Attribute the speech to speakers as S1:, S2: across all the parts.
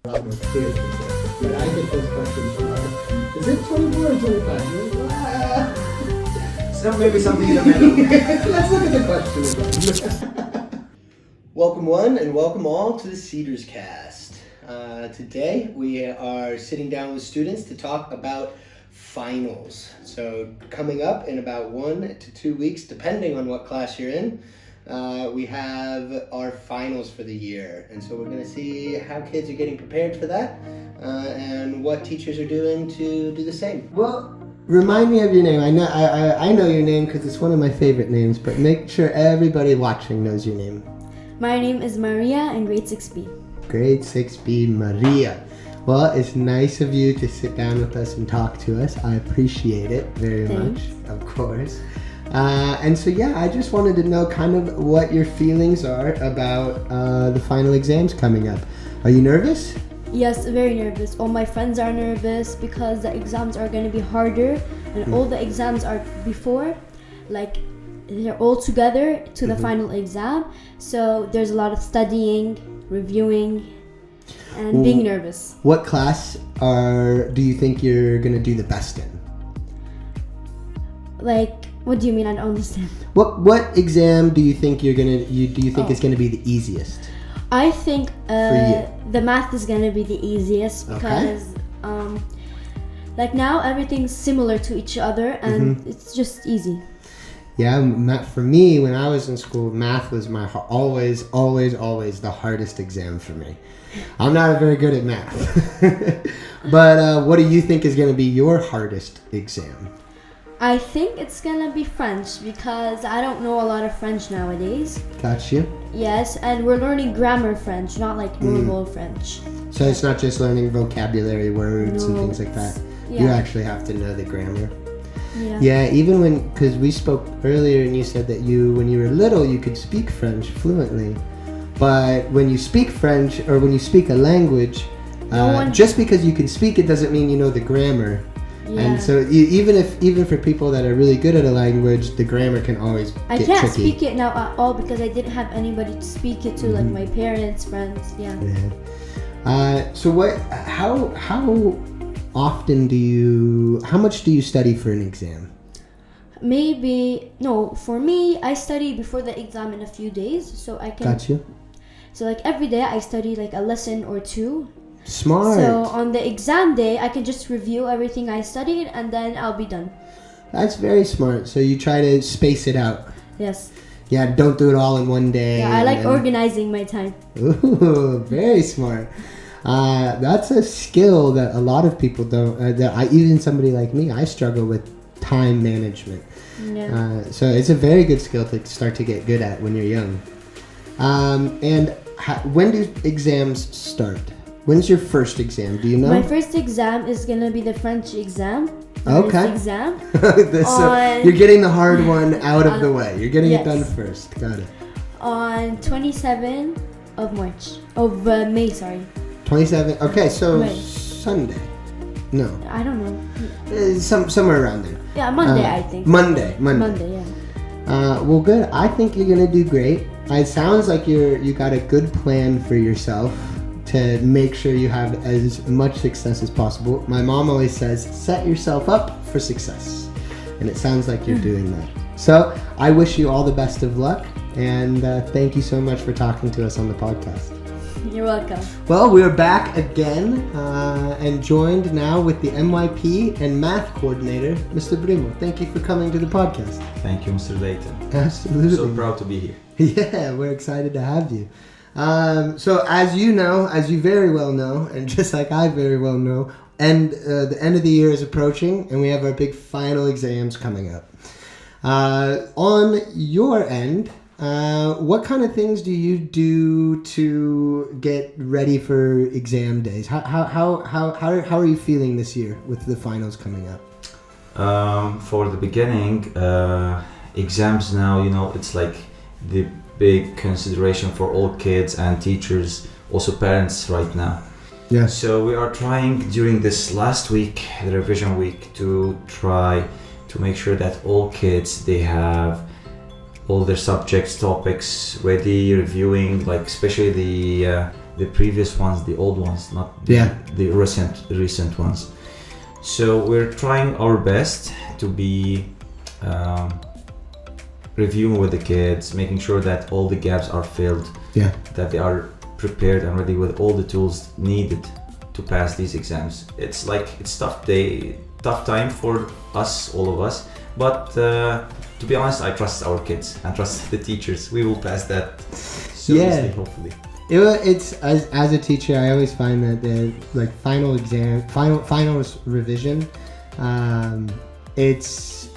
S1: a lot more clear to me. But I get those questions a lot. Is it 24 or 25?
S2: So maybe something in the middle.
S1: Let's look at the question again. Welcome one and welcome all to the Cedars Cast. Today we are sitting down with students to talk about finals. So coming up in about 1 to 2 weeks, depending on what class you're in, we have our finals for the year. And so we're going to see how kids are getting prepared for that and what teachers are doing to do the same. Well, remind me of your name. I know your name because it's one of my favorite names, but make sure everybody watching knows your name.
S3: My name is Maria in grade 6B.
S1: Grade 6B, Maria. Well, it's nice of you to sit down with us and talk to us. I appreciate it very much, of course. And so, yeah, I just wanted to know kind of what your feelings are about the final exams coming up. Are you nervous?
S3: Yes, very nervous. All my friends are nervous because the exams are going to be harder, and all the exams are before, like, they're all together to the final exam. So there's a lot of studying, reviewing, and being nervous.
S1: What class do you think you're going to do the best in?
S3: Like, what do you mean? I don't understand.
S1: What exam do you think is going to be the easiest?
S3: I think the math is going to be the easiest because like now everything's similar to each other and it's just easy.
S1: Yeah, for me, when I was in school, math was always the hardest exam for me. I'm not very good at math. But what do you think is going to be your hardest exam?
S3: I think it's going to be French because I don't know a lot of French nowadays.
S1: Got you.
S3: Yes, and we're learning grammar French, not like normal French.
S1: So it's not just learning vocabulary words and things like that.
S3: Yeah.
S1: You actually have to know the grammar.
S3: Yeah,
S1: even because we spoke earlier and you said that when you were little, you could speak French fluently. But when you speak French or when you speak a language, just because you can speak it doesn't mean you know the grammar. Yeah. And so even for people that are really good at a language, the grammar can always get tricky.
S3: I can't speak it now at all because I didn't have anybody to speak it to, like my parents, friends. Yeah.
S1: So how much do you study for an exam?
S3: For me, I study before the exam in a few days, so I can.
S1: Got you.
S3: So like every day I study like a lesson or two.
S1: Smart.
S3: So on the exam day, I can just review everything I studied and then I'll be done.
S1: That's very smart. So you try to space it out.
S3: Yes.
S1: Yeah, don't do it all in one day.
S3: Yeah, I like organizing my time.
S1: Ooh, very smart. That's a skill that a lot of people don't. Even somebody like me, I struggle with time management. Yeah. So it's a very good skill to start to get good at when you're young. When do exams start? When's your first exam? Do you know?
S3: My first exam is gonna be the French exam.
S1: Okay.
S3: Exam.
S1: So you're getting the hard one out of the way. You're getting it done first. Got it.
S3: On 27th of May, sorry.
S1: 27. Okay, so
S3: May.
S1: Sunday. No.
S3: I don't know.
S1: Somewhere around there.
S3: Yeah, Monday, I think.
S1: Monday,
S3: yeah.
S1: Well, good. I think you're gonna do great. It sounds like you got a good plan for yourself to make sure you have as much success as possible. My mom always says, set yourself up for success. And it sounds like you're doing that. So I wish you all the best of luck. And thank you so much for talking to us on the podcast.
S3: You're welcome.
S1: Well, we're back again and joined now with the MYP and math coordinator, Mr. Brimo. Thank you for coming to the podcast.
S2: Thank you, Mr. Layton.
S1: Absolutely.
S2: So proud to be here.
S1: Yeah, we're excited to have you. So as you very well know, and just like I very well know, the end of the year is approaching and we have our big final exams coming up. On your end, what kind of things do you do to get ready for exam days? How are you feeling this year with the finals coming up?
S2: For the beginning, exams now, it's like the big consideration for all kids and teachers, also parents right now.
S1: Yeah.
S2: So we are trying during this last week, the revision week, to try to make sure that all kids, they have all their subjects, topics ready, reviewing, like especially the the previous ones, the old ones, not the recent ones. So we're trying our best to be reviewing with the kids, making sure that all the gaps are filled, that they are prepared and ready with all the tools needed to pass these exams. It's tough time for us, all of us, but to be honest, I trust our kids and trust the teachers. We will pass that seriously, hopefully.
S1: It's as a teacher, I always find that the like final revision, it's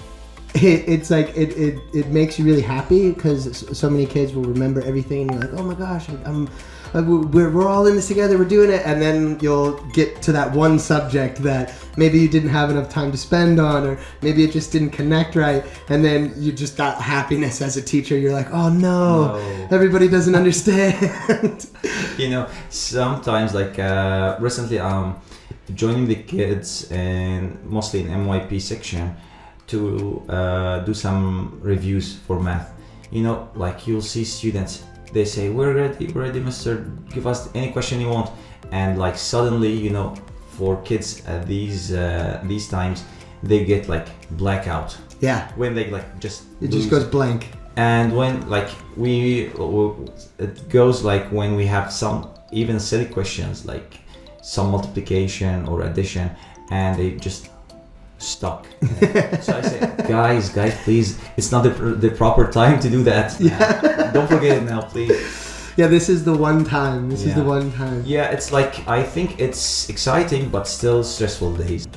S1: like it makes you really happy because so many kids will remember everything and you're like, oh my gosh, we're all in this together, we're doing it, and then you'll get to that one subject that maybe you didn't have enough time to spend on, or maybe it just didn't connect right, and then you just got happiness as a teacher. You're like, oh no. Everybody doesn't understand.
S2: Sometimes like recently joining the kids and mostly in MYP section to do some reviews for math. Like you'll see students, they say, we're ready, mister, give us any question you want. And like suddenly, for kids at these times, they get like blackout. Yeah. When they like just
S1: just goes blank.
S2: And when like it goes like when we have some even silly questions, like some multiplication or addition, and they just stuck. So I say, guys, please, it's not the proper time to do that. Don't forget it now, please.
S1: This is the one time. This is the one time.
S2: It's like, I think it's exciting but still stressful days.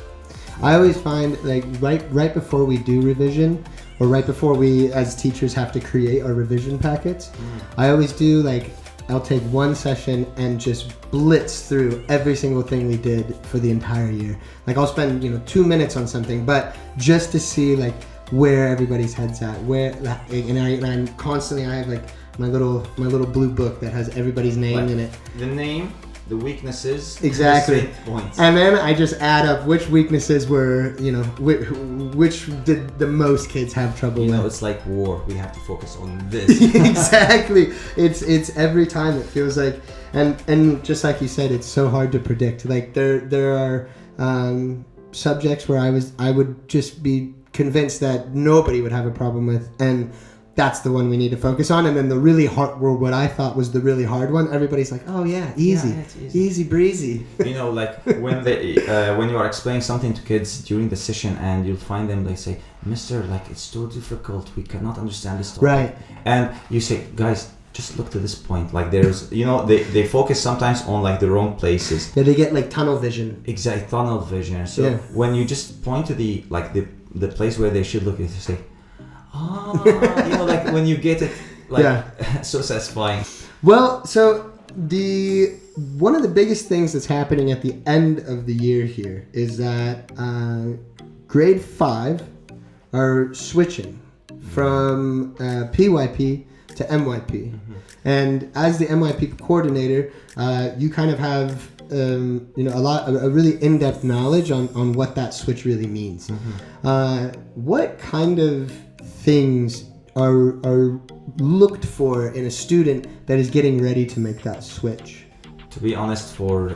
S1: I always find like right before we do revision, or right before we as teachers have to create our revision packets, I always do like, I'll take one session and just blitz through every single thing we did for the entire year. Like I'll spend 2 minutes on something, but just to see like where everybody's head's at, I'm constantly, I have like my little blue book that has everybody's name in it.
S2: The name, the weaknesses,
S1: exactly,
S2: the points.
S1: And then I just add up which weaknesses were, which did the most kids have trouble with.
S2: It's like war. We have to focus on this.
S1: Exactly. It's every time it feels like, and just like you said, it's so hard to predict. Like there are subjects where I would just be convinced that nobody would have a problem with, and that's the one we need to focus on. And then the really hard, or what I thought was the really hard one, everybody's like, oh yeah, easy breezy.
S2: Like when when you are explaining something to kids during the session, and you'll find them, they say, mister, like it's too difficult, we cannot understand this topic.
S1: Right.
S2: And you say, guys, just look to this point. Like there's, they focus sometimes on like the wrong places.
S1: Yeah, they get like tunnel vision.
S2: Exactly, tunnel vision. So when you just point to the place where they should look, you say, like when you get it, like so satisfying.
S1: Well, so one of the biggest things that's happening at the end of the year here is that grade 5 are switching from PYP to MYP. And as the MYP coordinator, you kind of have a really in-depth knowledge on what that switch really means. What kind of things are looked for in a student that is getting ready to make that switch?
S2: To be honest, for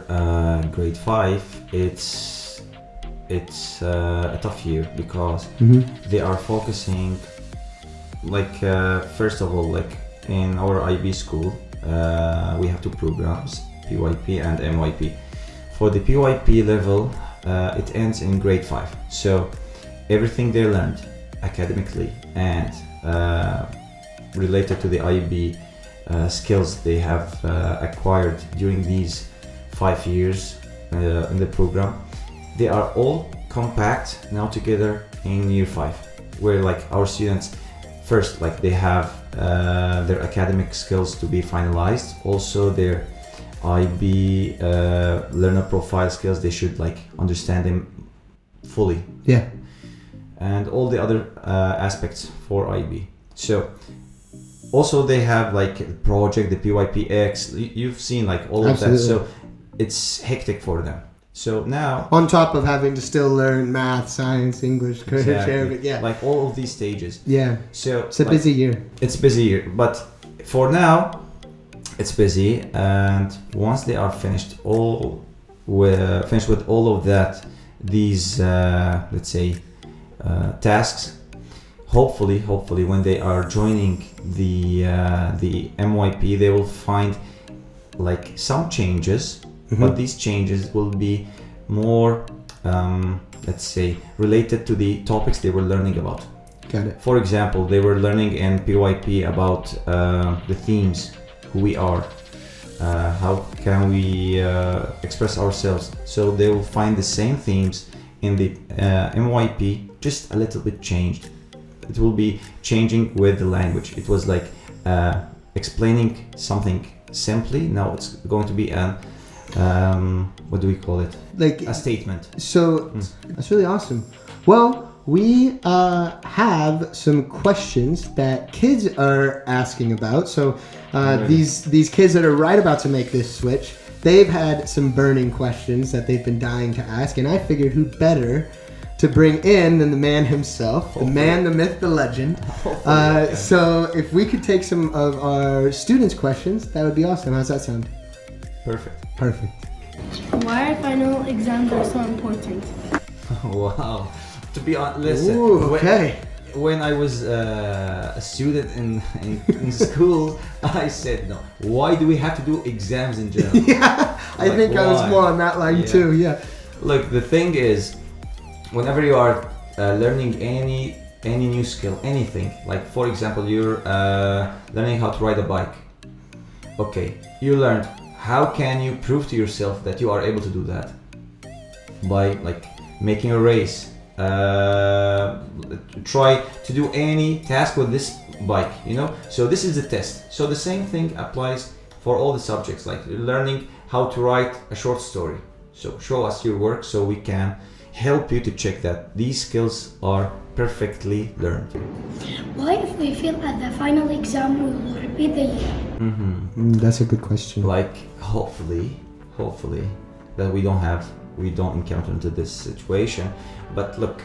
S2: grade 5, it's a tough year because they are focusing, like first of all, like in our IB school, we have 2 programs, PYP and MYP. For the PYP level, it ends in grade 5. So everything they learned academically and related to the IB skills they have acquired during these 5 years in the program, they are all compact now together in year 5, where like our students first, like they have their academic skills to be finalized, also their IB learner profile skills, they should like understand them fully, and all the other aspects for IB. So also they have like the project, the PYPX, you've seen like all of that, so it's hectic for them. So now,
S1: on top of having to still learn math, science, English, Arabic,
S2: like all of these stages.
S1: So it's a busy year.
S2: It's busy year, but for now, it's busy, and once they are finished with all of that, these let's say tasks, hopefully when they are joining the MYP, they will find like some changes, but these changes will be more let's say related to the topics they were learning about.
S1: Got it.
S2: For example, they were learning in PYP about the themes, who we are, how can we express ourselves. So they will find the same themes in the MYP, just a little bit changed. It will be changing with the language. It was like explaining something simply. Now it's going to be an what do we call it?
S1: Like
S2: a statement.
S1: So that's really awesome. Well, we have some questions that kids are asking about. So these kids that are right about to make this switch, they've had some burning questions that they've been dying to ask, and I figured who better to bring in than the man himself, the man, the myth, the legend. So if we could take some of our students' questions, that would be awesome. How's that sound?
S2: Perfect.
S4: Why final exams are so important?
S2: Wow. To be honest, listen.
S1: Ooh, okay.
S2: When I was a student in school, I said, no, why do we have to do exams in general?
S1: Yeah, I think I was more on that line too, yeah.
S2: Look, the thing is, whenever you are learning any new skill, anything, like for example, you're learning how to ride a bike. Okay, you learned. How can you prove to yourself that you are able to do that? By like making a race. Try to do any task with this bike, you know. So this is the test. So the same thing applies for all the subjects, like learning how to write a short story. So show us your work so we can help you to check that these skills are perfectly learned.
S4: Why, if we fail at the final exam, we will repeat the year?
S1: That's a good question.
S2: Like hopefully that we don't encounter into this situation. But look,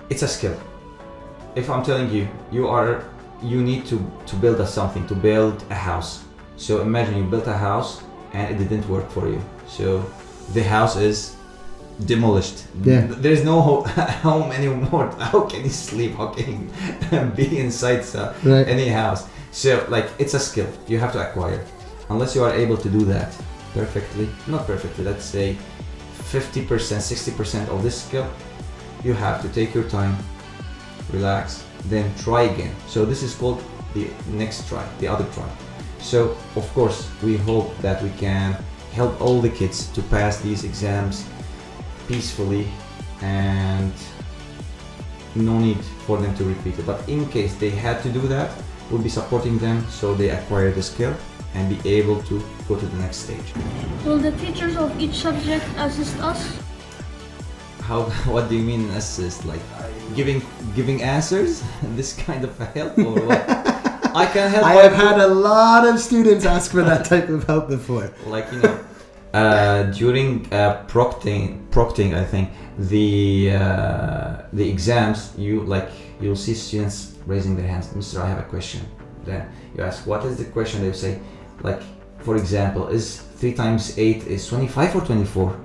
S2: it's a skill. If I'm telling you, you need to build something, to build a house. So imagine you built a house and it didn't work for you. So the house is demolished.
S1: Yeah.
S2: There's no home anymore. How can you sleep? How can you be inside any house? So like it's a skill you have to acquire. Unless you are able to do that perfectly, not perfectly, let's say 50%, 60% of this skill, you have to take your time, relax, then try again. So this is called the next try, the other try. So of course we hope that we can help all the kids to pass these exams peacefully, and no need for them to repeat it. But in case they had to do that, we'll be supporting them so they acquire the skill and be able to go to the next stage.
S4: Will the teachers of each subject assist us?
S2: What do you mean assist? Like giving answers? This kind of help or what? I can help.
S1: I have had a lot of students ask for that type of help before.
S2: Like, you know, during proctoring, I think the exams, you'll see students raising their hands. Mister, I have a question. Then you ask, what is the question? They'll say, like, for example, is 3 times 8 is 25 or 24?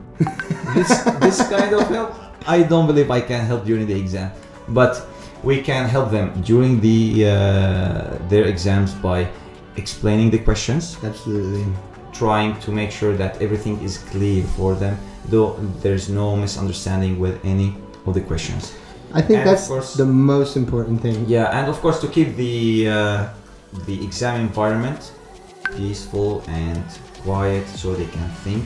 S2: this kind of help, I don't believe I can help during the exam, but we can help them during their exams by explaining the questions.
S1: Absolutely.
S2: Trying to make sure that everything is clear for them, though there's no misunderstanding with any of the questions.
S1: I think
S2: And
S1: that's
S2: of course,
S1: the most important thing.
S2: yeah, and of course to keep the exam environment peaceful and quiet so they can think.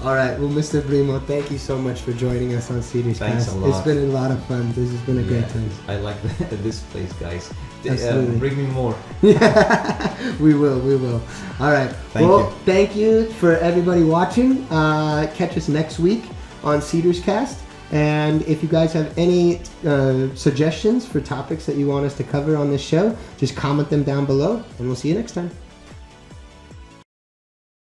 S1: All right, well, Mr. Brimo, thank you so much for joining us on Cedars
S2: Thanks
S1: Cast.
S2: a lot.
S1: It's been a lot of fun. This has been a great time.
S2: I like this place, guys.
S1: Absolutely.
S2: Bring me more.
S1: Yeah, we will. All right. Thank you for everybody watching. Catch us next week on Cedars Cast. And if you guys have any suggestions for topics that you want us to cover on this show, just comment them down below, and we'll see you next time.